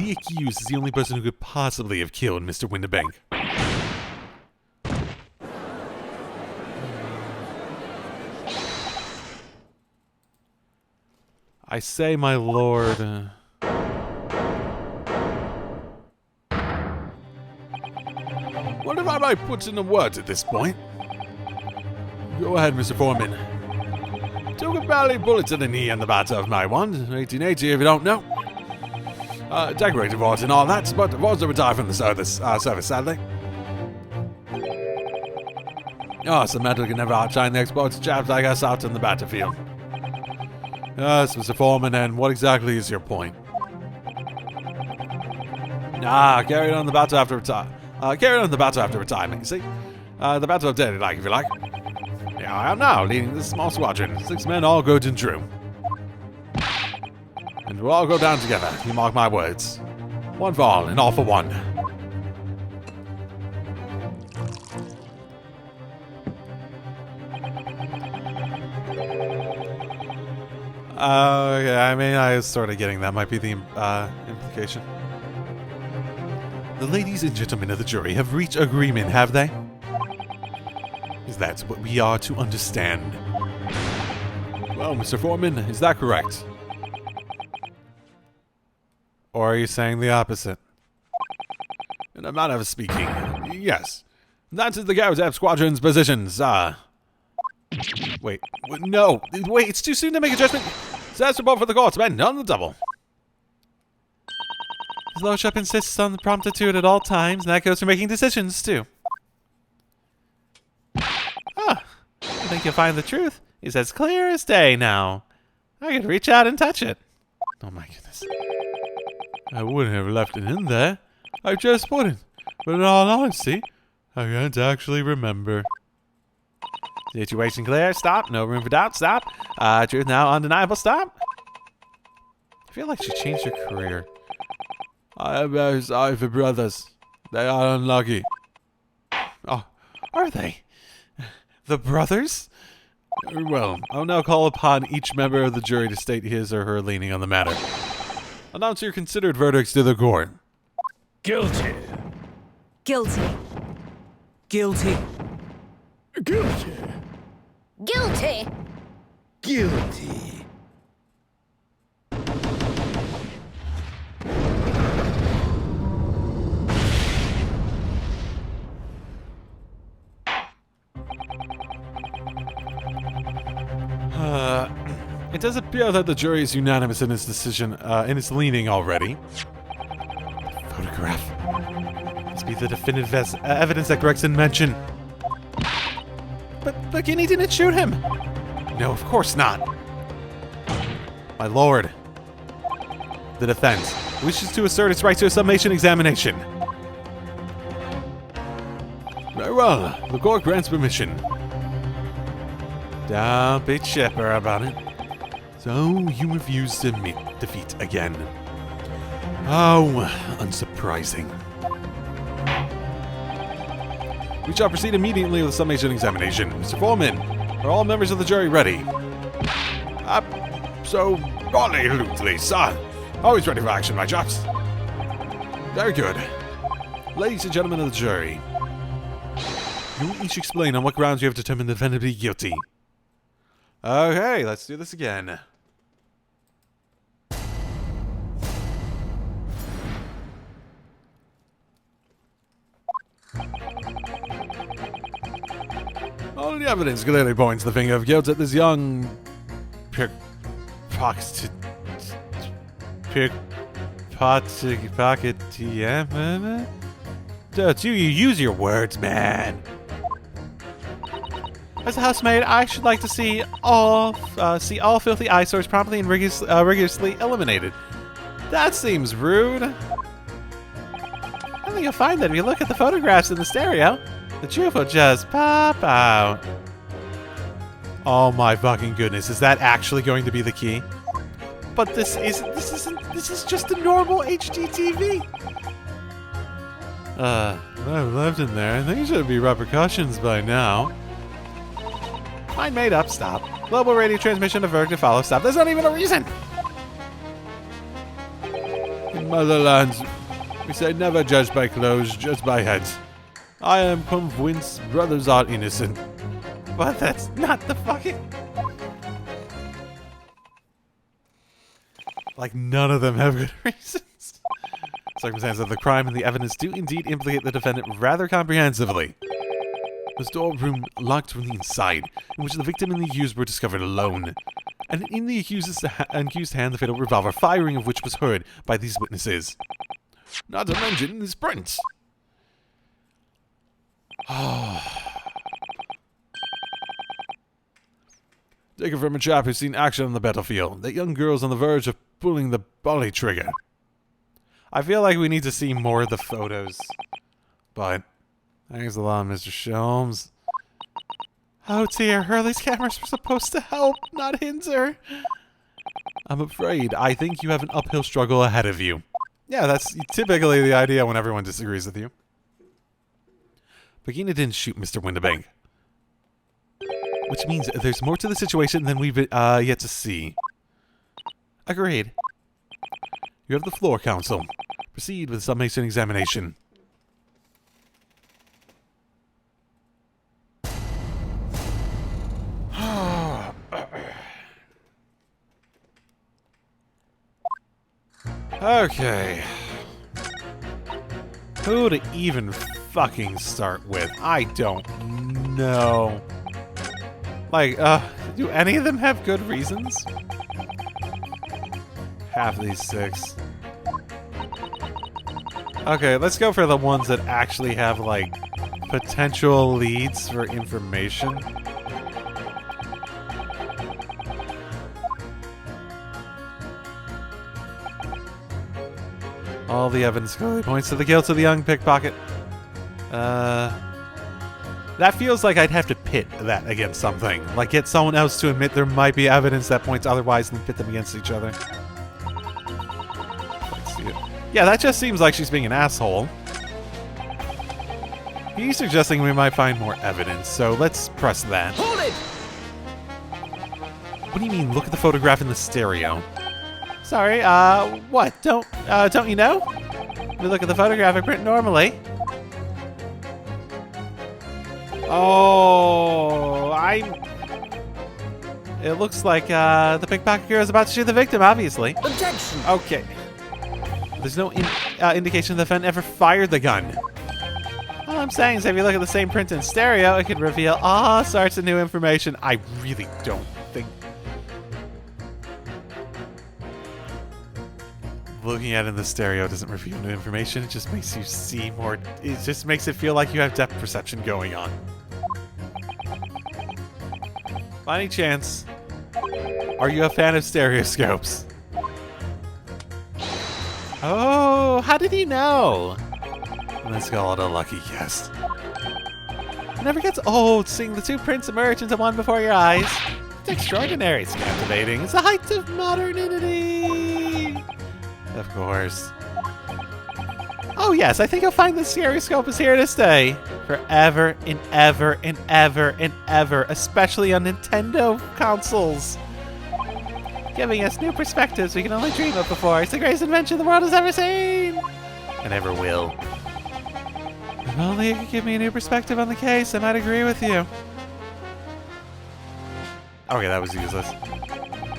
the accused is the only person who could possibly have killed Mr. Winterbank. I say, my lord... What if I might put in the words at this point? Go ahead, Mr. Foreman. Took a belly bullet to the knee in the battle of my one, 1880 if you don't know. Decorated wards and all that, but was to retire from the service, sadly. Oh, some metal can never outshine the exploits of chaps like us out in the battlefield. Yes, Mr. Foreman, and what exactly is your point? Carry on the battle after retirement, you see? The battle of daily life, if you like. Here I am now, leading this small squadron. 6 men, all good and true. And we'll all go down together, you mark my words. One for all, and all for one. Okay, I mean, I was sort of getting that might be the implication. The ladies and gentlemen of the jury have reached agreement, have they? Is that what we are to understand? Well, Mr. Foreman, is that correct? Or are you saying the opposite? In a manner of speaking, yes. That is the Garazep Squadron's positions, Wait, no, wait, it's too soon to make a judgment. That's report for the courts, men, on the double. His lordship insists on the promptitude at all times, and that goes for making decisions, too. I think you'll find the truth is as clear as day now. I could reach out and touch it. Oh my goodness. I wouldn't have left it in there. I just wouldn't. But in all honesty, I can't actually remember. Situation clear, stop. No room for doubt, stop. Truth now undeniable, stop. I feel like she changed her career. I am very sorry for brothers. They are unlucky. Oh, are they? The brothers? Well, I'll now call upon each member of the jury to state his or her leaning on the matter. Announce your considered verdicts to the court. Guilty. Guilty. Guilty. Guilty. Guilty. Guilty. It does appear that the jury is unanimous in its decision, in its leaning already. Photograph. Must be the definitive evidence that Gregson mentioned. But Guinea didn't shoot him. No, of course not. My lord. The defense wishes to assert its right to a summation examination. Very well. The court grants permission. Don't be chipper about it. So, you refuse to meet defeat again. How unsurprising. We shall proceed immediately with the summation examination. Mr. Foreman, are all members of the jury ready? Absolutely, sir. Always ready for action, my chaps. Very good. Ladies and gentlemen of the jury, you will each explain on what grounds you have determined the defendant to be guilty. Okay, let's do this again. All the evidence clearly points the finger of guilt at this young pickpocketer. Don't you use your words, man. As a housemaid, I should like to see all filthy eyesores promptly and rigorously eliminated. That seems rude. I think you'll find that if you look at the photographs in the stereo, the truth will just pop out. Oh my fucking goodness, is that actually going to be the key? But this is just a normal HDTV. I've lived in there. I think there should be repercussions by now. Mind made up, stop. Global radio transmission of verdict to follow, stop. There's not even a reason! motherlands, we say never judge by clothes, judge by heads. I am convinced brothers are innocent. But that's not the fucking... Like, none of them have good reasons. Circumstances of the crime and the evidence do indeed implicate the defendant rather comprehensively. The storeroom locked from the inside, in which the victim and the accused were discovered alone. And in the accused hand, the fatal revolver, firing of which was heard by these witnesses. Not to mention his prints. Take it from a chap who's seen action on the battlefield. That young girl's on the verge of pulling the volley trigger. I feel like we need to see more of the photos. But, thanks a lot, Mr. Sholmes. Oh dear, Hurley's cameras were supposed to help, not hinder. I'm afraid I think you have an uphill struggle ahead of you. Yeah, that's typically the idea when everyone disagrees with you. Pagina didn't shoot Mr. Windibank. Which means there's more to the situation than we've yet to see. Agreed. You have the floor, counsel. Proceed with the summation examination. Okay. Who to even fucking start with? I don't know. Like, do any of them have good reasons? Half of these 6. Okay, let's go for the ones that actually have, like, potential leads for information. All the evidence clearly points to the guilt of the young pickpocket. That feels like I'd have to pit that against something. Like, get someone else to admit there might be evidence that points otherwise and then pit them against each other. Let's see it. Yeah, that just seems like she's being an asshole. He's suggesting we might find more evidence, so let's press that. Hold it! What do you mean, look at the photograph in the stereo? Sorry, what? Don't you know? We look at the photographic print normally. Oh, it looks like, the pickpocket girl is about to shoot the victim, obviously. Objection! Okay. There's no indication the defendant ever fired the gun. All I'm saying is if you look at the same print in stereo, it could reveal all sorts of new information. I really don't think... Looking at it in the stereo doesn't reveal new information. It just makes you see more... It just makes it feel like you have depth perception going on. By any chance, are you a fan of stereoscopes? Oh, how did he know? Let's call it a lucky guess. It never gets old seeing the 2 prints emerge into one before your eyes. It's extraordinary. It's captivating. It's the height of modernity. Of course. Oh yes, I think you'll find the stereoscope is here to stay. Forever and ever and ever and ever, especially on Nintendo consoles. Giving us new perspectives we can only dream of before. It's the greatest invention the world has ever seen! And ever will. If only you could give me a new perspective on the case, I might agree with you. Okay, that was useless.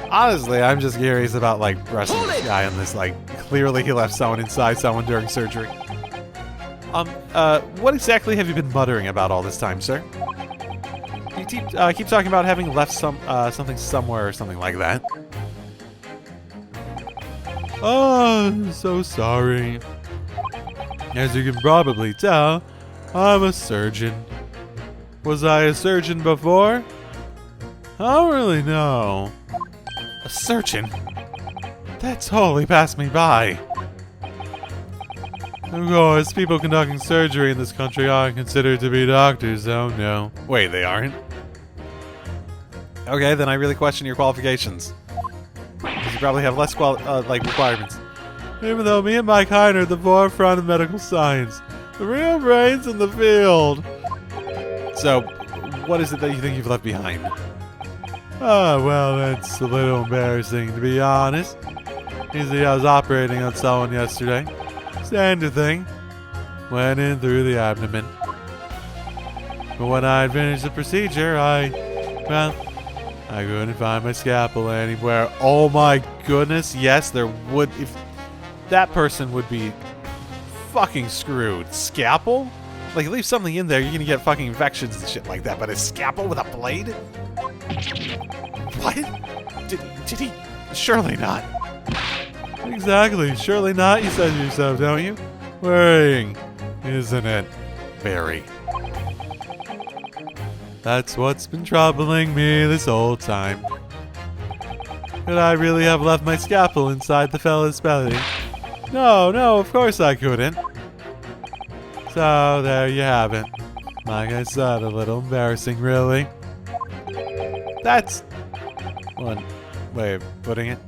Honestly, I'm just curious about, like, pressing this guy on this, like, clearly he left someone inside someone during surgery. What exactly have you been muttering about all this time, sir? You keep talking about having left something somewhere or something like that. Oh, I'm so sorry. As you can probably tell, I'm a surgeon. Was I a surgeon before? I don't really know. A surgeon? That totally passed me by. Of course, people conducting surgery in this country aren't considered to be doctors, oh no. Wait, they aren't? Okay, then I really question your qualifications. Because you probably have less requirements. Even though me and my kind are at the forefront of medical science. The real brains in the field. So, what is it that you think you've left behind? Oh, well, that's a little embarrassing, to be honest. Easily, I was operating on someone yesterday. Standard thing. Went in through the abdomen. But when I had finished the procedure, I couldn't find my scalpel anywhere. Oh my goodness, yes, there would. If that person would be fucking screwed. Scalpel? Like, leave something in there, you're gonna get fucking infections and shit like that. But a scalpel with a blade? What? Did he? Surely not. Exactly, surely not, you said to yourself, don't you? Worrying, isn't it? Very. That's what's been troubling me this whole time. Could I really have left my scalpel inside the fella's belly? No, of course I couldn't. So, there you have it. Like I said, a little embarrassing, really. That's one way of putting it.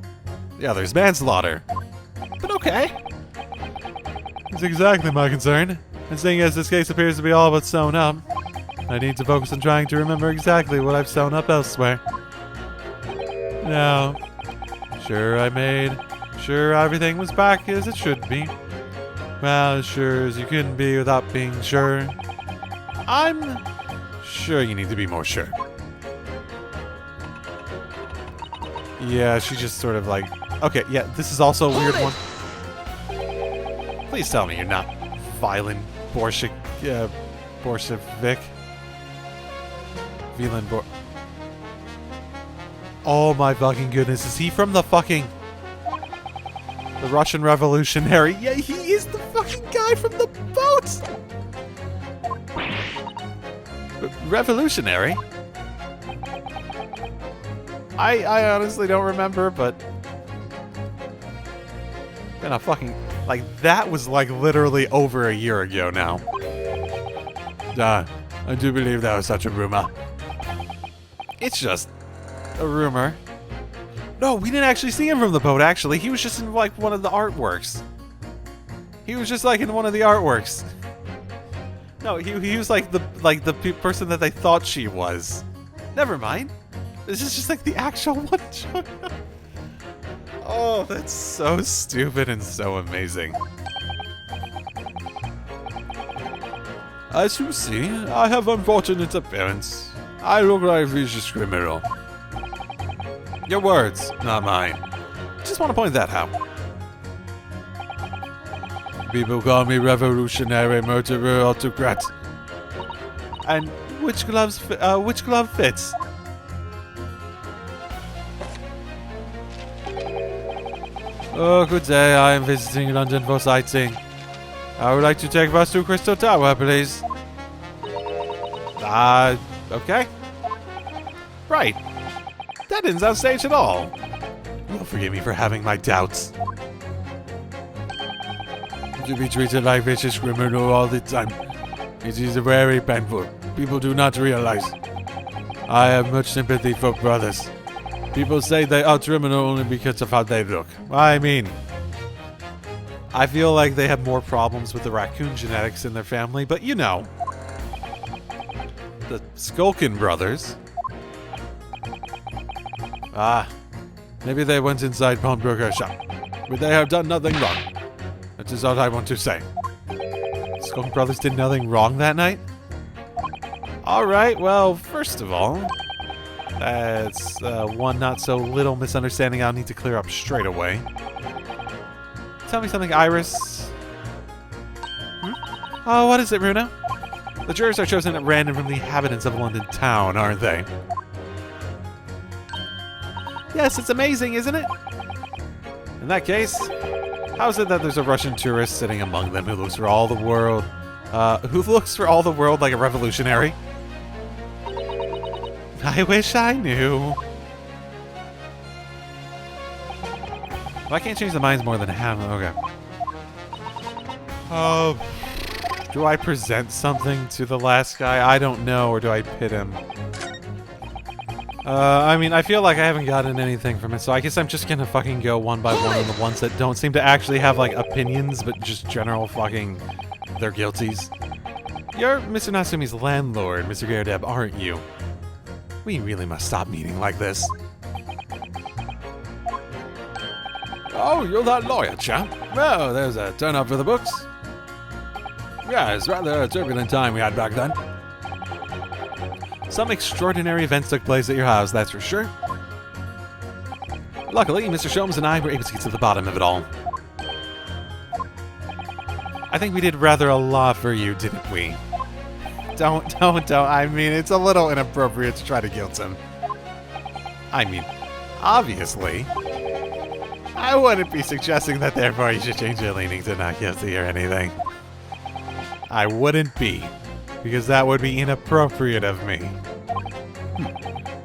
Yeah, there's manslaughter. But okay. That's exactly my concern. And seeing as this case appears to be all but sewn up, I need to focus on trying to remember exactly what I've sewn up elsewhere. Now, sure everything was back as it should be. Well, as sure as you can be without being sure. I'm sure you need to be more sure. Yeah, she just sort of like... Okay, yeah, this is also a weird one. Please tell me you're not violent Bolshevik. Oh my fucking goodness, is he from the fucking... The Russian Revolutionary? Yeah, he is the fucking guy from the boat! Revolutionary? I honestly don't remember, but... Been a fucking... Like, that was like literally over a year ago now. I do believe that was such a rumor. It's just a rumor. No, we didn't actually see him from the boat, actually. He was just in, like, one of the artworks. He was just, like, in one of the artworks. No, he was, like, the person that they thought she was. Never mind. This is just, like, the actual one. Oh, that's so stupid and so amazing. As you see, I have unfortunate appearance. I look like a vicious criminal. Your words, not mine. Just want to point that out. People call me revolutionary, murderer, autocrat. And which glove fits? Oh, good day. I am visiting London for sightseeing. I would like to take bus to Crystal Tower, please. Okay. Right. That didn't sound staged at all. You'll forgive me for having my doubts. To be treated like vicious criminal all the time. It is very painful. People do not realize. I have much sympathy for brothers. People say they are criminal only because of how they look. I mean, I feel like they have more problems with the raccoon genetics in their family, but you know. The Skulkin brothers. Maybe they went inside pawnbroker's shop. But they have done nothing wrong. That is all I want to say. Skulkin brothers did nothing wrong that night? Alright, well, first of all, that's one not so little misunderstanding I'll need to clear up straight away. Tell me something, Iris. Oh, what is it, Runa? The jurors are chosen at random from the inhabitants of London town, aren't they? Yes, it's amazing, isn't it? In that case, how is it that there's a Russian tourist sitting among them who looks for all the world like a revolutionary? I wish I knew. Well, I can't change the minds more than half. Okay. Do I present something to the last guy? I don't know, or do I pit him? I mean, I feel like I haven't gotten anything from it, so I guess I'm just gonna fucking go one by one on the ones that don't seem to actually have, like, opinions, but just general fucking... they're guilties. You're Mr. Natsumi's landlord, Mr. Garadeb, aren't you? We really must stop meeting like this. Oh, you're that lawyer chap. Well, there's a turn up for the books. Yeah, it's rather a turbulent time we had back then. Some extraordinary events took place at your house, that's for sure. Luckily, Mr. Sholmes and I were able to get to the bottom of it all. I think we did rather a lot for you, didn't we? Don't. I mean, it's a little inappropriate to try to guilt him. I mean, obviously. I wouldn't be suggesting that therefore you should change your leaning to not guilty or anything. I wouldn't be, because that would be inappropriate of me.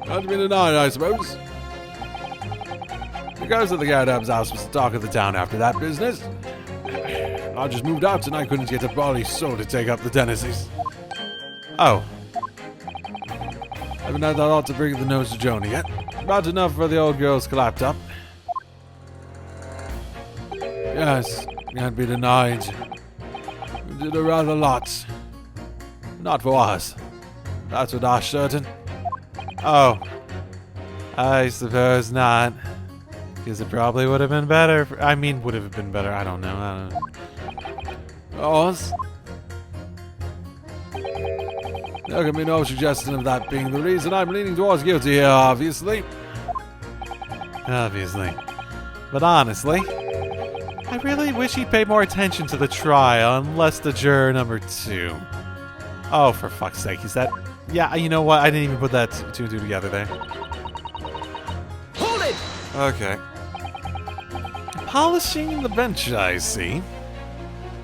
Not to be denied, I suppose. The ghost of the Garab's house was the talk of the town after that business. I just moved out and I couldn't get a body soul to take up the tenancies. Oh. Haven't had that thought to bring the nose to Joni yet. About enough for the old girl's clapped up. Yes, can't be denied. We did a rather lot. Not for us. That's for darn certain. Oh. I suppose not. Because it probably would have been better. I mean, would have been better. I don't know. Us? There can be no suggestion of that being the reason. I'm leaning towards guilty here, obviously. Obviously. But honestly, I really wish he'd pay more attention to the trial, unless the juror number 2. Oh, for fuck's sake, is that... Yeah, you know what? I didn't even put that 2 and 2 together there. Hold it! Okay. Polishing the bench, I see.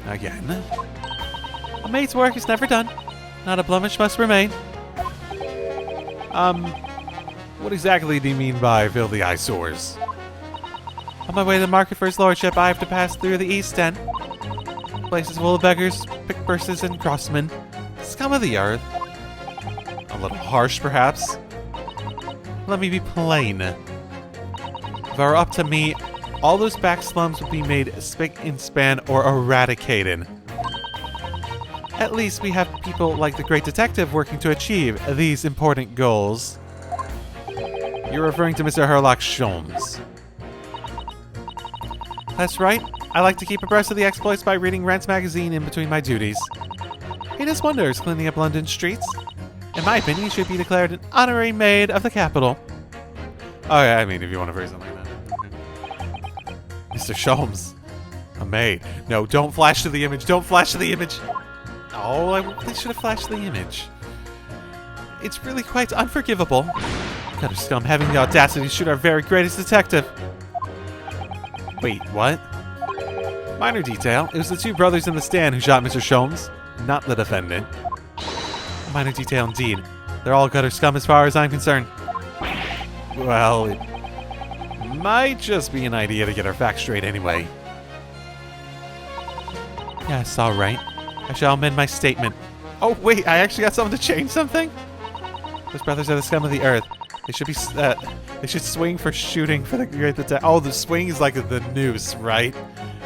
Again. A maid's work is never done. Not a blemish must remain. What exactly do you mean by filthy eyesores? On my way to the market for his lordship, I have to pass through the East End. Places full of beggars, pickpurses, and crossmen. Scum of the earth. A little harsh, perhaps. Let me be plain. If it were up to me, all those back slums would be made spick and span or eradicated. At least we have people like the great detective working to achieve these important goals. You're referring to Mr. Herlock Sholmes. That's right. I like to keep abreast of the exploits by reading Rent's magazine in between my duties. He does wonders cleaning up London streets. In my opinion, he should be declared an honorary maid of the capital. Oh yeah, I mean, if you want to phrase something like that. Mr. Sholmes. A maid. No, don't flash to the image. Don't flash to the image. Oh, they should have flashed the image. It's really quite unforgivable. Gutter scum having the audacity to shoot our very greatest detective. Wait, what? Minor detail. It was the 2 brothers in the stand who shot Mr. Sholmes, not the defendant. Minor detail indeed. They're all gutter scum as far as I'm concerned. Well, it might just be an idea to get our facts straight anyway. Yes, alright. I shall amend my statement. Oh, wait, I actually got something to change something? Those brothers are the scum of the earth. They should be, they should swing for shooting for the great detective. Oh, the swing is like the noose, right?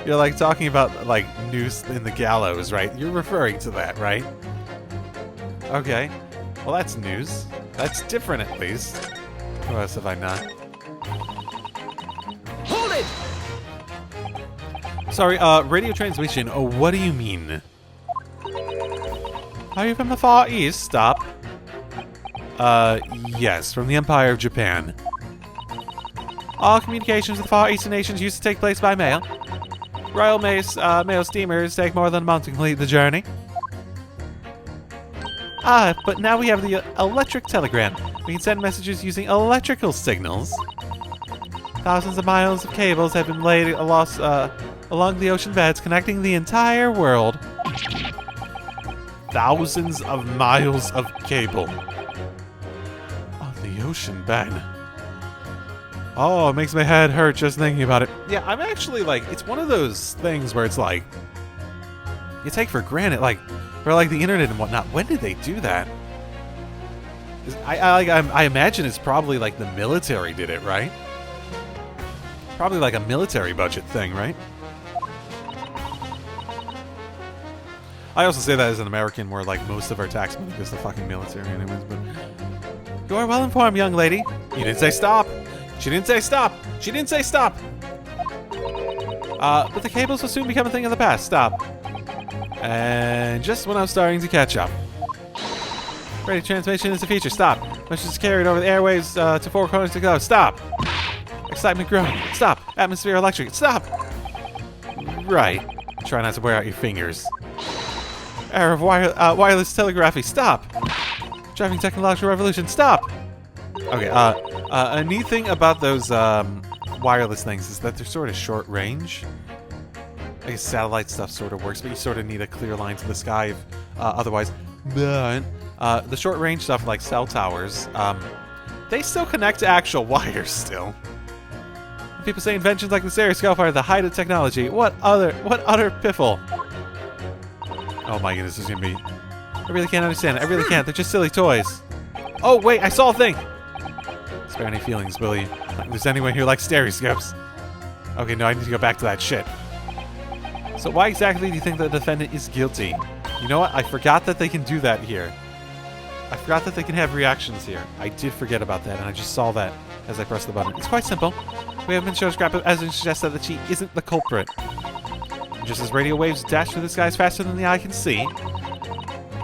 You're like talking about like noose in the gallows, right? You're referring to that, right? Okay. Well, that's news. That's different, at least. What else have I not? Hold it! Sorry, radio transmission. Oh, what do you mean? Are you from the Far East? Stop. Yes, from the Empire of Japan. All communications with the Far Eastern nations used to take place by mail. Royal Mail steamers take more than a month to complete the journey. But now we have the electric telegram. We can send messages using electrical signals. Thousands of miles of cables have been laid along the ocean beds, connecting the entire world. Thousands of miles of cable. On the ocean bed. Oh, it makes my head hurt just thinking about it. Yeah, I'm actually like, it's one of those things where it's like, you take for granted, like, for like the internet and whatnot. When did they do that? I imagine it's probably like the military did it, right? Probably like a military budget thing, right? I also say that as an American where like most of our tax money goes to the fucking military anyways, but... You are well informed, young lady. You didn't say stop. She didn't say stop. She didn't say stop. But the cables will soon become a thing of the past. Stop. And just when I'm starting to catch up. Radio transmission is a feature. Stop. Message is carried over the airwaves to 4 corners to go. Stop. Excitement growing. Stop. Atmosphere electric. Stop. Right. Try not to wear out your fingers. Era of wireless telegraphy. Stop. Driving technological revolution. Stop. Okay. A neat thing about those wireless things is that they're sort of short range. I guess satellite stuff sort of works, but you sort of need a clear line to the sky otherwise. But the short range stuff like cell towers, they still connect to actual wires still. People say inventions like the stereoscope are the height of technology. What utter piffle. Oh my goodness, this is gonna be... I really can't understand it. I really can't. They're just silly toys. Oh wait, I saw a thing! Spare any feelings, will you? If there's anyone who likes stereoscopes. Okay, no, I need to go back to that shit. So why exactly do you think the defendant is guilty? You know what? I forgot that they can do that here. I forgot that they can have reactions here. I did forget about that, and I just saw that as I pressed the button. It's quite simple. We have been shown scrap as it suggests that she isn't the culprit. Just as radio waves dash through the skies faster than the eye can see,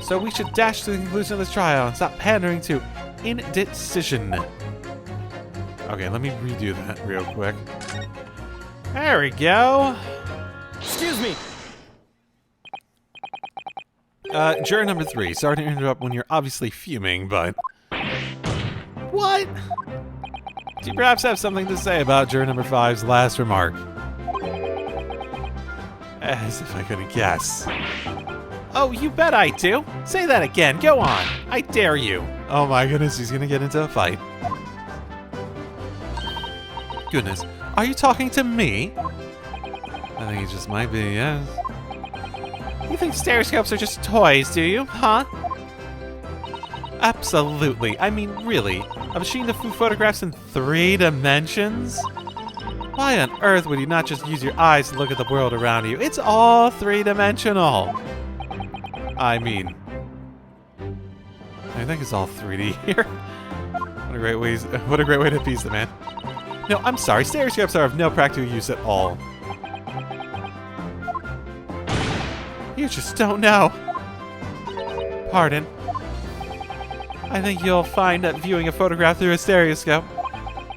so we should dash to the conclusion of this trial and stop pandering to indecision. Okay, let me redo that real quick. There we go. Excuse me. Juror number 3. Sorry to interrupt when you're obviously fuming, but... What? Do you perhaps have something to say about juror number 5's last remark? As if I couldn't guess. Oh, you bet I do. Say that again. Go on. I dare you. Oh my goodness, he's gonna get into a fight. Goodness. Are you talking to me? I think he just might be, yes. You think stereoscopes are just toys, do you? Huh? Absolutely. I mean, really. A machine that photographs in 3 dimensions? Why on earth would you not just use your eyes to look at the world around you? It's all 3-dimensional. I mean... I think it's all 3D here. What a great way to appease the man. No, I'm sorry. Stereoscopes are of no practical use at all. You just don't know. Pardon. I think you'll find that viewing a photograph through a stereoscope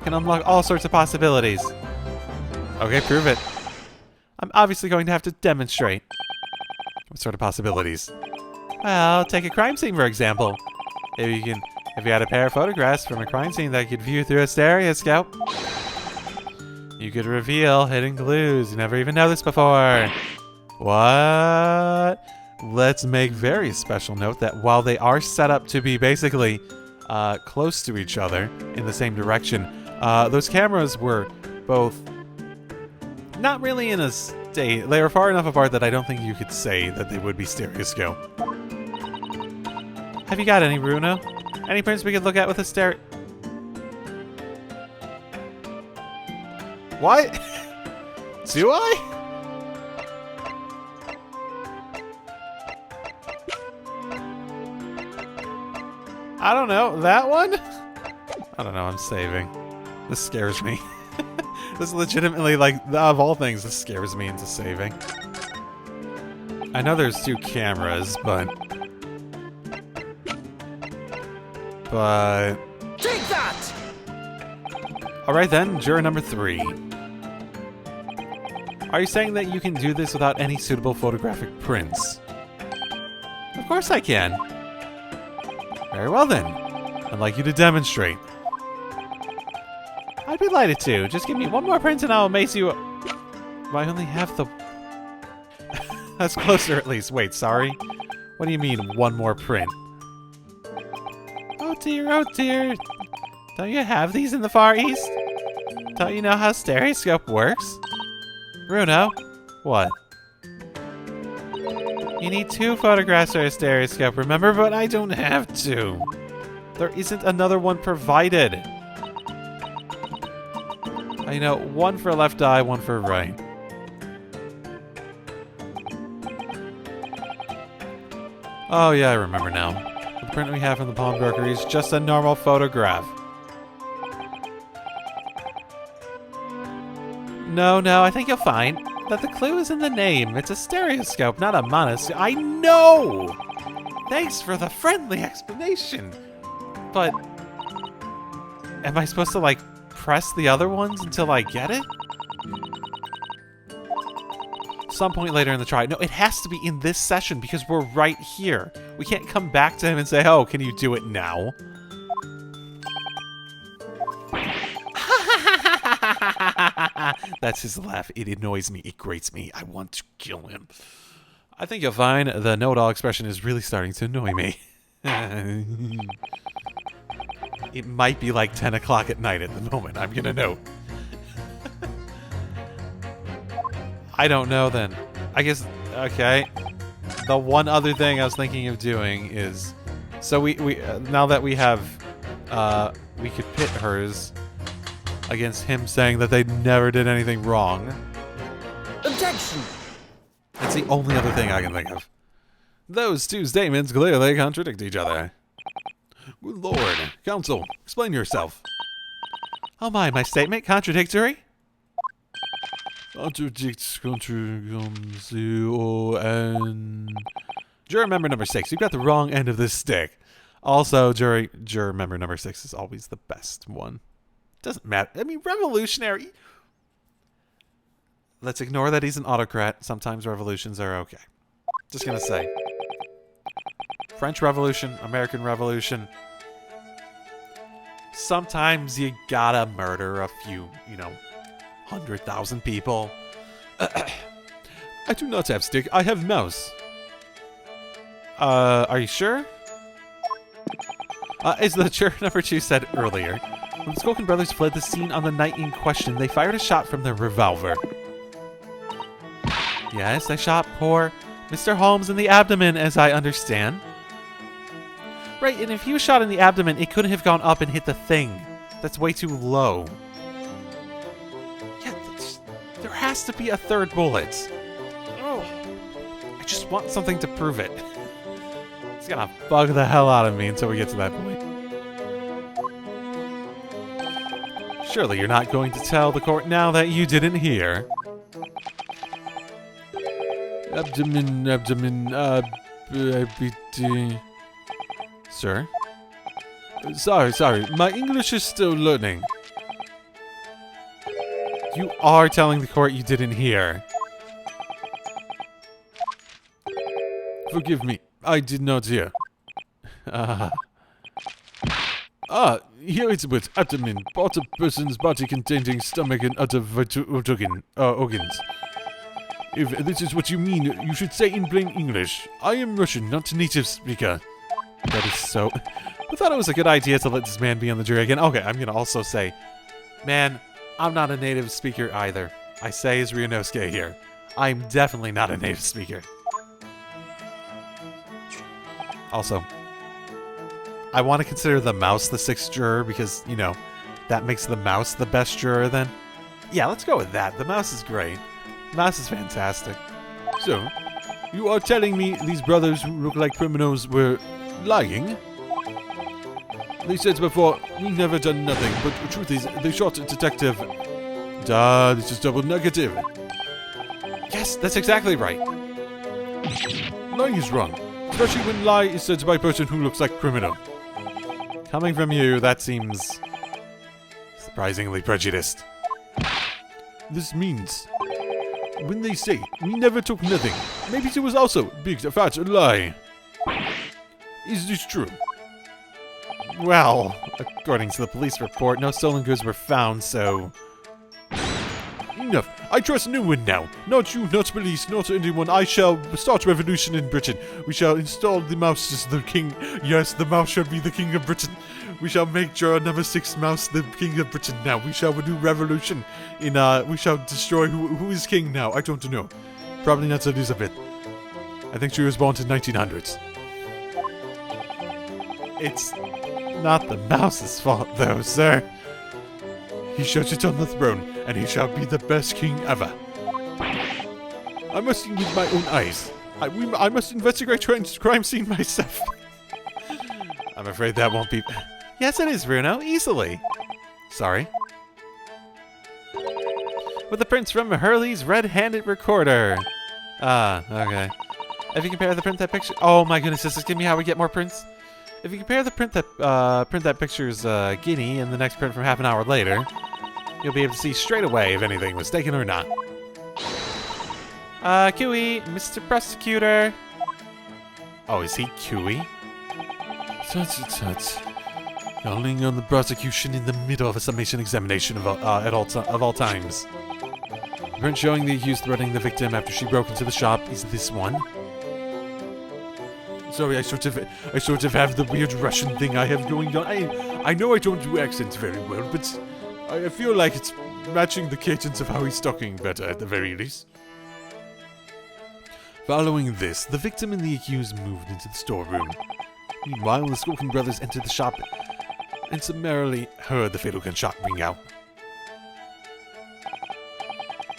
can unlock all sorts of possibilities. Okay, prove it. I'm obviously going to have to demonstrate. What sort of possibilities? Well, take a crime scene for example. If you had a pair of photographs from a crime scene that you could view through a stereoscope, you could reveal hidden clues you never even noticed before. What? Let's make very special note that while they are set up to be basically close to each other in the same direction, those cameras were both not really in a state. They were far enough apart that I don't think you could say that they would be stereoscope. Have you got any, Bruno? Any prints we could look at with a stereo? What? Do I? I don't know. That one? I don't know. I'm saving. This scares me. This legitimately, like, of all things, this scares me into saving. I know there's 2 cameras, but... Take that! Alright then, juror number 3. Are you saying that you can do this without any suitable photographic prints? Of course I can. Very well then. I'd like you to demonstrate. I'd be delighted to. Just give me one more print and I'll amaze you. I only have the... That's closer at least. Wait, sorry? What do you mean, one more print? Oh dear, oh dear. Don't you have these in the Far East? Don't you know how stereoscope works? Bruno? What? You need 2 photographs for a stereoscope, remember? But I don't have 2. There isn't another one provided. I know, 1 for left eye, 1 for right. Oh yeah, I remember now. The print we have from the pawnbroker is just a normal photograph. No, I think you'll find. that the clue is in the name. It's a stereoscope, not a monoscope. I know! Thanks for the friendly explanation. But am I supposed to, like, press the other ones until I get it? Some point later in the try. No, it has to be in this session because we're right here. We can't come back to him and say, oh, can you do it now? That's his laugh. It annoys me. It grates me. I want to kill him. I think you'll find the know-it-all expression is really starting to annoy me. It might be like 10 o'clock at night at the moment. I'm gonna know. I don't know then. I guess, okay. The one other thing I was thinking of doing is, so we now that we have, we could pit hers against him saying that they never did anything wrong. Objection! That's the only other thing I can think of. Those two statements clearly contradict each other. Good Lord. Counsel, explain yourself. Oh my statement contradictory? Contradicts, and... Juror member number 6, you've got the wrong end of this stick. Also, juror member number 6 is always the best one. Doesn't matter. I mean, revolutionary... Let's ignore that he's an autocrat. Sometimes revolutions are okay. Just gonna say. French Revolution, American Revolution. Sometimes you gotta murder a few, 100,000 people. I do not have stick. I have mouse. Are you sure? As the juror number 2 said earlier, when the Skulkin brothers fled the scene on the night in question, they fired a shot from their revolver. Yes, they shot poor Mr. Holmes in the abdomen, as I understand. Right, and if he was shot in the abdomen, it couldn't have gone up and hit the thing. That's way too low. Yeah, there has to be a third bullet. Oh, I just want something to prove it. It's gonna bug the hell out of me until we get to that point. Surely you're not going to tell the court now that you didn't hear. Abdomen, Sir? Sorry, my English is still learning. You are telling the court you didn't hear. Forgive me, I did not hear. Here it's with abdomen, part of person's body containing stomach and other vital organs. If this is what you mean, you should say in plain English. I am Russian, not a native speaker. That is so... I thought it was a good idea to let this man be on the jury again. Okay, I'm gonna also say, man, I'm not a native speaker either. I say as Ryunosuke here. I'm definitely not a native speaker. Also, I want to consider the mouse the 6th juror because, that makes the mouse the best juror then. Yeah, let's go with that. The mouse is great. Mouse is fantastic. So, you are telling me these brothers who look like criminals were lying? They said before, we never done nothing, but the truth is, they shot a detective. Duh, this is double negative. Yes, that's exactly right. Lying is wrong, especially when lie is said by a person who looks like criminal. Coming from you, that seems surprisingly prejudiced. This means, when they say, we never took nothing, maybe it was also big fat lie. Is this true? Well, according to the police report, no stolen goods were found, so... Enough. I trust no one now. Not you, not police, not anyone. I shall start revolution in Britain. We shall install the mouse as the king. Yes, the mouse shall be the king of Britain. We shall make juror number 6 mouse the king of Britain now. We shall do revolution in, we shall destroy who is king now. I don't know. Probably not Elizabeth. I think she was born in 1900s. It's not the mouse's fault, though, sir. He shall sit on the throne, and he shall be the best king ever. I must see with my own eyes. I must investigate crime scene myself. I'm afraid that won't be... Yes, it is, Bruno. Easily. Sorry. with the prints from Hurley's red-handed recorder. Ah, okay. If you compare the print that picture... Oh my goodness, this is giving me how we get more prints. If you compare the print that picture's guinea and the next print from half an hour later, you'll be able to see straight away if anything was taken or not. QE, Mr. Prosecutor. Oh, is he QE? Tut. Calling on the prosecution in the middle of a summation examination of all times. The print showing the accused threatening the victim after she broke into the shop is this one. Sorry, I sort of have the weird Russian thing I have going on. I know I don't do accents very well, but I feel like it's matching the cadence of how he's talking better at the very least. Following this, the victim and the accused moved into the storeroom. Meanwhile, the Skulking brothers entered the shop and summarily heard the fatal gunshot ring out.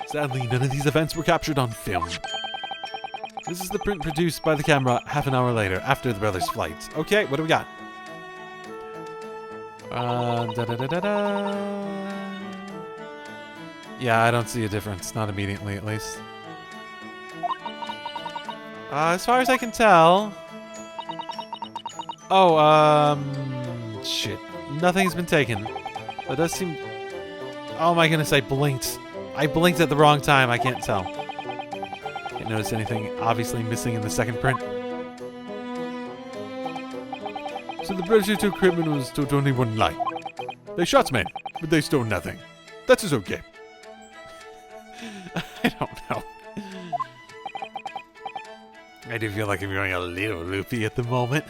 Sadly, none of these events were captured on film. This is the print produced by the camera half an hour later, after the brothers' flight. Okay, what do we got? Yeah, I don't see a difference. Not immediately, at least. As far as I can tell... Oh, shit. Nothing's been taken. That does seem... Oh my goodness, I blinked. I blinked at the wrong time. I can't tell. Can't notice anything obviously missing in the second print. So the brothers who took criminals told only one lie. They shot men, but they stole nothing. That is okay. I don't know. I do feel like I'm going a little loopy at the moment.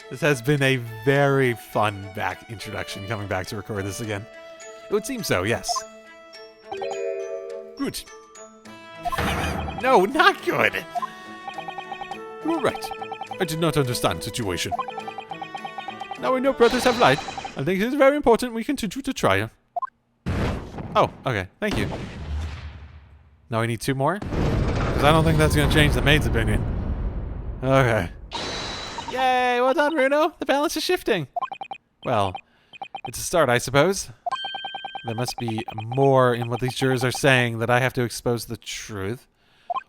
This has been a very fun introduction coming back to record this again. It would seem so, yes. Good. No, not good. You were right. I did not understand the situation. Now we know brothers have lied. I think it is very important we continue to try. Oh, okay. Thank you. Now we need 2 more? Because I don't think that's going to change the maid's opinion. Okay. Yay! Well done, Bruno. The balance is shifting. Well, it's a start, I suppose. There must be more in what these jurors are saying that I have to expose the truth.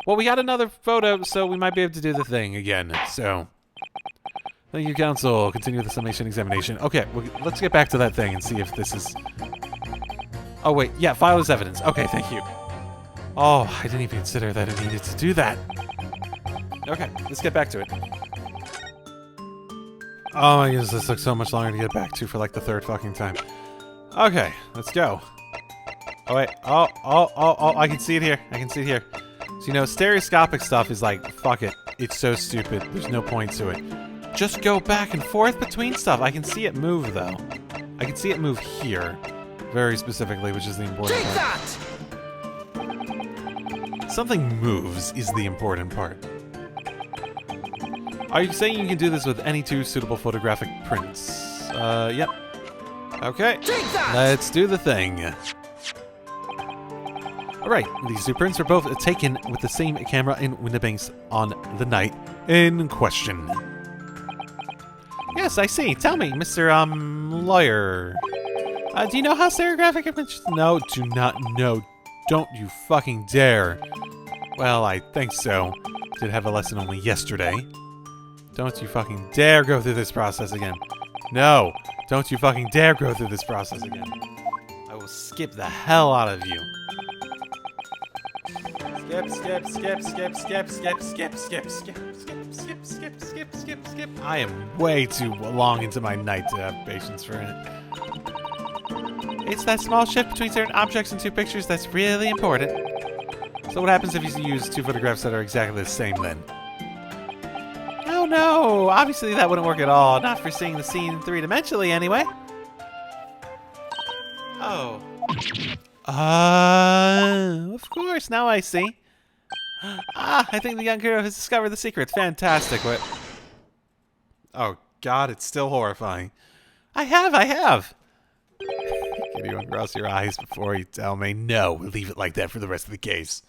Well, we got another photo, so we might be able to do the thing again. So, thank you, counsel. Continue the summation examination. Okay, well, let's get back to that thing and see if this is... Oh, wait. Yeah, file as evidence. Okay, thank you. Oh, I didn't even consider that I needed to do that. Okay, let's get back to it. Oh my goodness, this took so much longer to get back to for like the 3rd fucking time. Okay, let's go. Oh wait, oh, I can see it here. I can see it here. So, you know, stereoscopic stuff is like, fuck it. It's so stupid. There's no point to it. Just go back and forth between stuff. I can see it move, though. I can see it move here. Very specifically, which is the important Take part. that! Something moves is the important part. Are you saying you can do this with any 2 suitable photographic prints? Yep. Okay. Take that! Let's do the thing. Alright, these 2 prints are both taken with the same camera in Windibanks on the night in question. Yes, I see. Tell me, Mr. Lawyer. Do you know how stereographic images... No, do not know. Don't you fucking dare. Well, I think so. Did have a lesson only yesterday. Don't you fucking dare go through this process again. No, don't you fucking dare go through this process again. I will skip the hell out of you. Skip. I am way too long into my night to have patience for it. It's that small shift between certain objects and 2 pictures that's really important. So what happens if you use 2 photographs that are exactly the same then? Oh no! Obviously that wouldn't work at all. Not for seeing the scene 3-dimensionally anyway. Oh. Of course, now I see. I think the young hero has discovered the secret. Fantastic. What? Oh god, it's still horrifying. I have! Can you uncross your eyes before you tell me? No, we'll leave it like that for the rest of the case.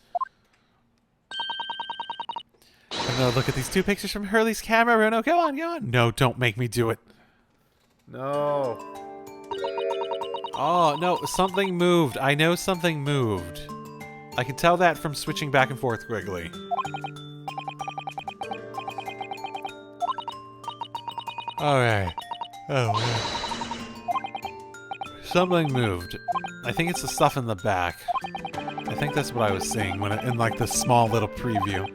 Oh no, look at these 2 pictures from Hurley's camera, Bruno. Go on. No, don't make me do it. No. Oh, no, something moved. I know something moved. I can tell that from switching back and forth quickly. Alright. Oh, man. Something moved. I think it's the stuff in the back. I think that's what I was seeing when in like the small little preview.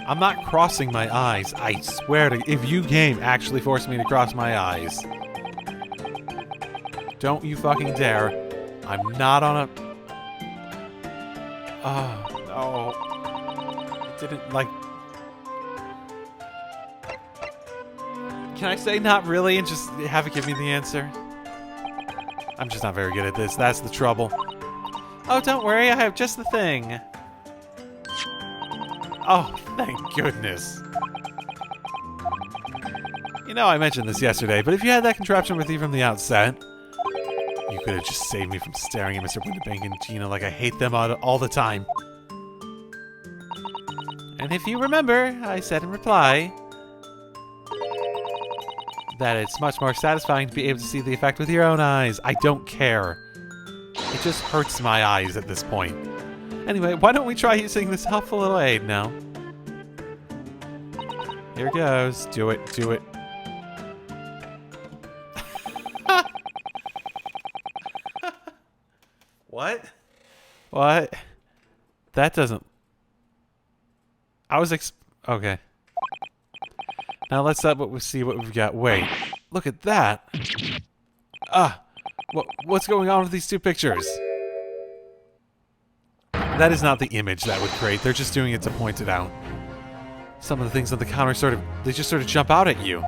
I'm not crossing my eyes. I swear to if you game actually forced me to cross my eyes. Don't you fucking dare. I'm not on a... Oh, no. It didn't, like... Can I say not really and just have it give me the answer? I'm just not very good at this. That's the trouble. Oh, don't worry. I have just the thing. Oh, thank goodness. You know, I mentioned this yesterday, but if you had that contraption with you from the outset... You could have just saved me from staring at Mr. Winterbank and Gina like I hate them all the time. And if you remember, I said in reply that it's much more satisfying to be able to see the effect with your own eyes. I don't care. It just hurts my eyes at this point. Anyway, why don't we try using this helpful little aid now? Here goes. Do it, do it. What? What? That doesn't... I was okay. Now let's see what we've got. Wait. Look at that. What's going on with these two pictures? That is not the image that would create. They're just doing it to point it out. Some of the things on the counter they just sort of jump out at you.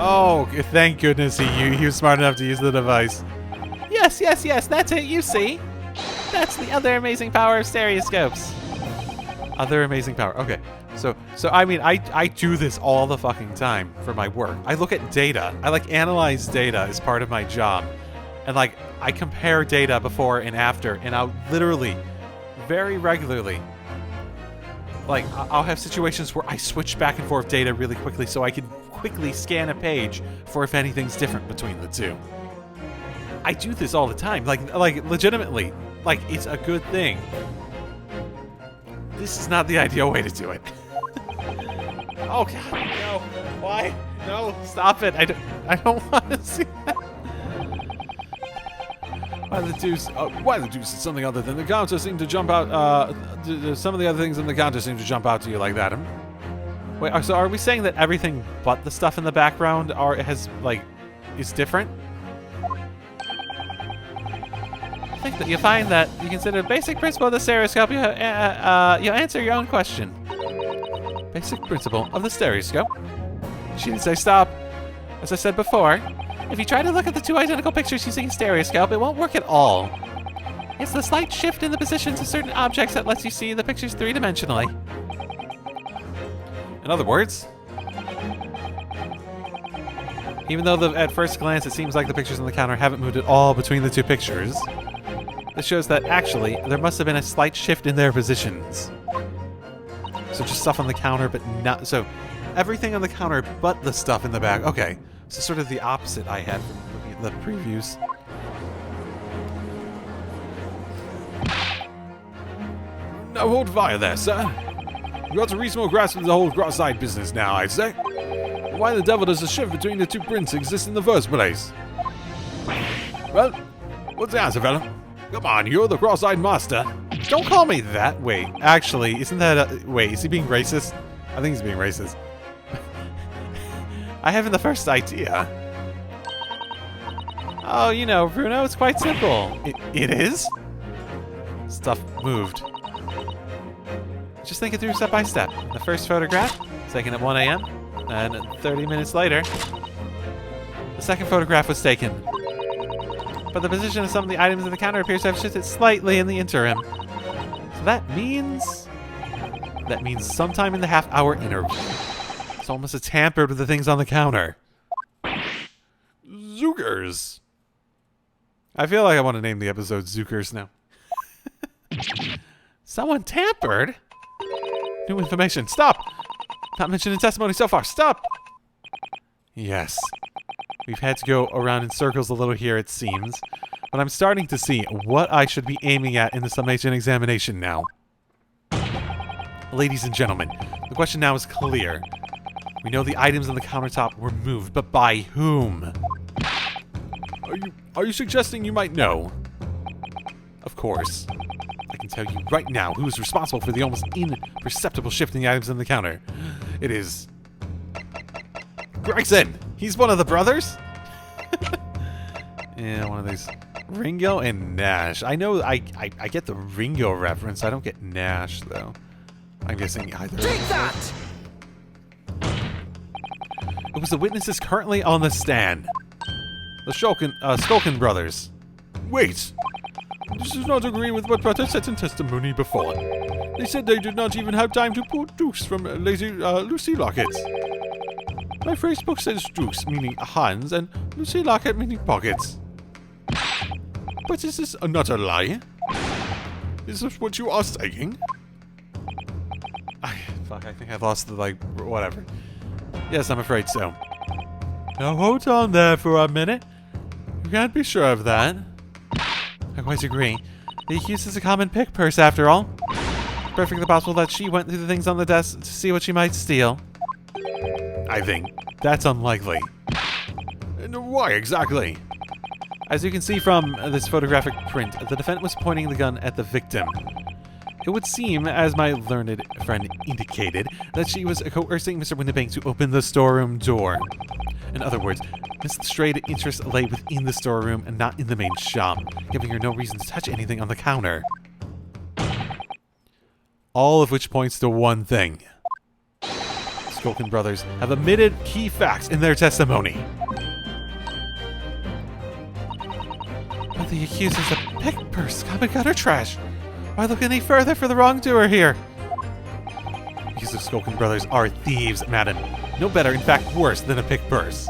Oh, thank goodness he was smart enough to use the device. Yes, yes, yes, that's it, you see. That's the other amazing power of stereoscopes. Other amazing power. Okay. So I mean, I do this all the fucking time for my work. I look at data. I like analyze data as part of my job. And like I compare data before and after, and I'll literally very regularly like I'll have situations where I switch back and forth data really quickly so I can quickly scan a page for if anything's different between the two. I do this all the time, like legitimately, like it's a good thing. This is not the ideal way to do it. Oh god, no! Why? No! Stop it! I don't want to see that. Why the deuce is something other than the counter seem to jump out? Some of the other things in the counter seem to jump out to you like that. Wait, so are we saying that everything but the stuff in the background is different? I think that you find that you consider basic principle of the stereoscope, you answer your own question. Basic principle of the stereoscope. She didn't say stop. As I said before, if you try to look at the two identical pictures using a stereoscope, it won't work at all. It's the slight shift in the positions of certain objects that lets you see the pictures three-dimensionally. In other words, even though at first glance it seems like the pictures on the counter haven't moved at all between the two pictures, this shows that actually there must have been a slight shift in their positions. So just stuff on the counter, but not... So everything on the counter but the stuff in the back. Okay, so sort of the opposite I had from looking at the previews. Now hold fire there, sir. You got a reasonable grasp of the whole cross-eyed business now, I'd say. Why the devil does the shift between the two prints exist in the first place? Well, what's the answer, fella? Come on, you're the cross-eyed master. Don't call me that. Wait, actually, isn't that wait, is he being racist? I think he's being racist. I haven't the first idea. Oh, you know, Bruno, it's quite simple. It is? Stuff moved. Just think it through step by step. The first photograph, taken at 1 a.m., and 30 minutes later, the second photograph was taken. But the position of some of the items in the counter appears to have shifted slightly in the interim. So that means sometime in the half-hour interval. It's almost a tampered with the things on the counter. Zookers. I feel like I want to name the episode Zookers now. Someone tampered? New information. Stop! Not mentioned in testimony so far. Stop! Yes. We've had to go around in circles a little here, it seems. But I'm starting to see what I should be aiming at in the summation examination now. Ladies and gentlemen, the question now is clear. We know the items on the countertop were moved, but by whom? Are you suggesting you might know? Of course. I can tell you right now who is responsible for the almost imperceptible shift in the items on the counter. It is... Gregson! He's one of the brothers? Yeah, one of these. Ringo and Nash. I know I get the Ringo reference. I don't get Nash, though. I'm guessing either. Take that! It was the witnesses currently on the stand. The Skulkin brothers. Wait! This does not agree with what brother said in testimony before. They said they did not even have time to pull dukes from Lucy lockets. My phrase book says dukes, meaning hands, and Lucy locket, meaning pockets. But is this not a lie? Is this what you are saying? Fuck, I think I've lost the, whatever. Yes, I'm afraid so. Now hold on there for a minute. You can't be sure of that. I quite agree. The accused is a common pick purse, after all. Perfectly possible that she went through the things on the desk to see what she might steal. I think that's unlikely. And why exactly? As you can see from this photographic print, the defendant was pointing the gun at the victim. It would seem, as my learned friend indicated, that she was coercing Mr. Windibank to open the storeroom door. In other words, Miss Lestrade's interest lay within the storeroom and not in the main shop, giving her no reason to touch anything on the counter. All of which points to one thing. Skulkin brothers have omitted key facts in their testimony. But the accused is a pick purse, common gutter trash. Why look any further for the wrongdoer here? Because the Skulkin brothers are thieves, madam. No better, in fact worse, than a pick purse.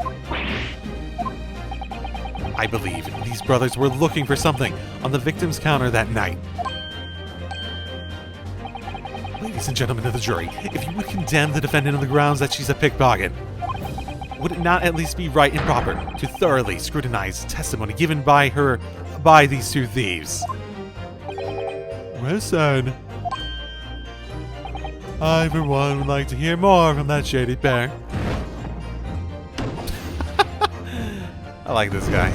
I believe these brothers were looking for something on the victim's counter that night. Ladies and gentlemen of the jury, if you would condemn the defendant on the grounds that she's a pickpocket, would it not at least be right and proper to thoroughly scrutinize testimony given by these two thieves? Well said. I, for one, would like to hear more from that shady pair. I like this guy.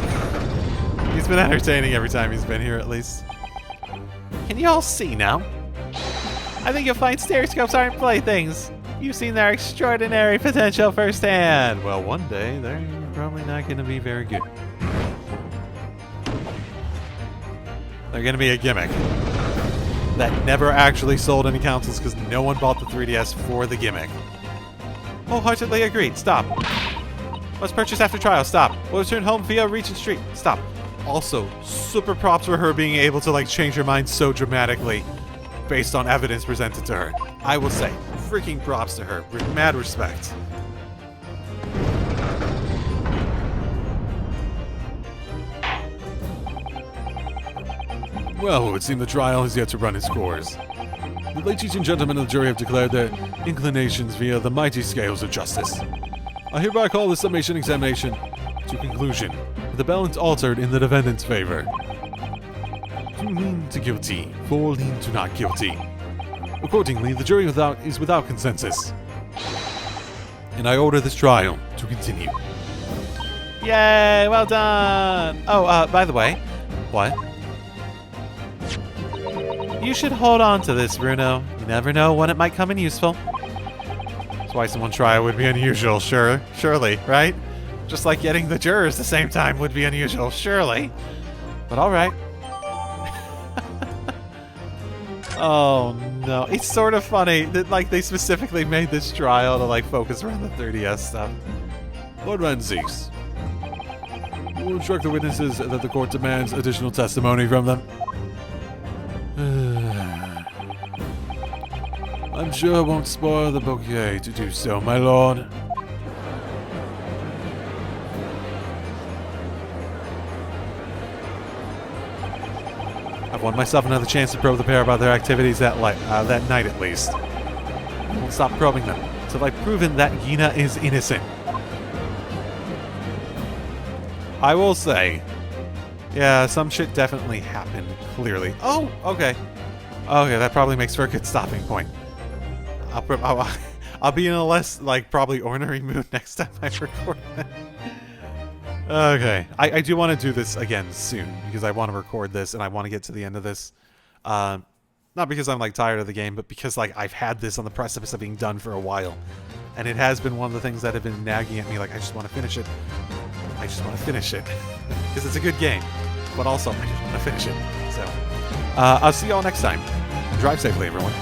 He's been entertaining every time he's been here, at least. Can you all see now? I think you'll find stereoscopes aren't playthings. You've seen their extraordinary potential firsthand. Well, one day, they're probably not going to be very good. They're going to be a gimmick that never actually sold any consoles because no one bought the 3DS for the gimmick. Wholeheartedly agreed. Stop. Must purchase after trial. Stop. Will return home via Regent Street. Stop. Also, super props for her being able to change her mind so dramatically based on evidence presented to her. I will say, freaking props to her. Mad respect. Well, it would seem the trial has yet to run its course. The ladies and gentlemen of the jury have declared their inclinations via the mighty scales of justice. I hereby call the summation examination to conclusion, with the balance altered in the defendant's favor. 2 lean to guilty, 4 lean to not guilty. Accordingly, the jury is without consensus. And I order this trial to continue. Yay, well done! Oh, by the way, what? You should hold on to this, Bruno. You never know when it might come in useful. Twice in one trial would be unusual, surely, right? Just like getting the jurors the same time would be unusual, surely. But alright. Oh no, it's sort of funny that they specifically made this trial to focus around the 3DS stuff. Lord Renzies, you will instruct the witnesses that the court demands additional testimony from them. I'm sure it won't spoil the bouquet to do so, my lord. I've won myself another chance to probe the pair about their activities that night at least. I won't stop probing them until I've proven that Gina is innocent. I will say, yeah, some shit definitely happened, clearly. Oh, okay. Okay, that probably makes for a good stopping point. I'll be in a less, like, probably ornery mood next time I record that. Okay. I do want to do this again soon, because I want to record this, and I want to get to the end of this. Not because I'm, like, tired of the game, but because, like, I've had this on the precipice of being done for a while. And it has been one of the things that have been nagging at me, like, I just want to finish it. I just want to finish it. Because it's a good game. But also, I just want to finish it. So, I'll see y'all next time. Drive safely, everyone.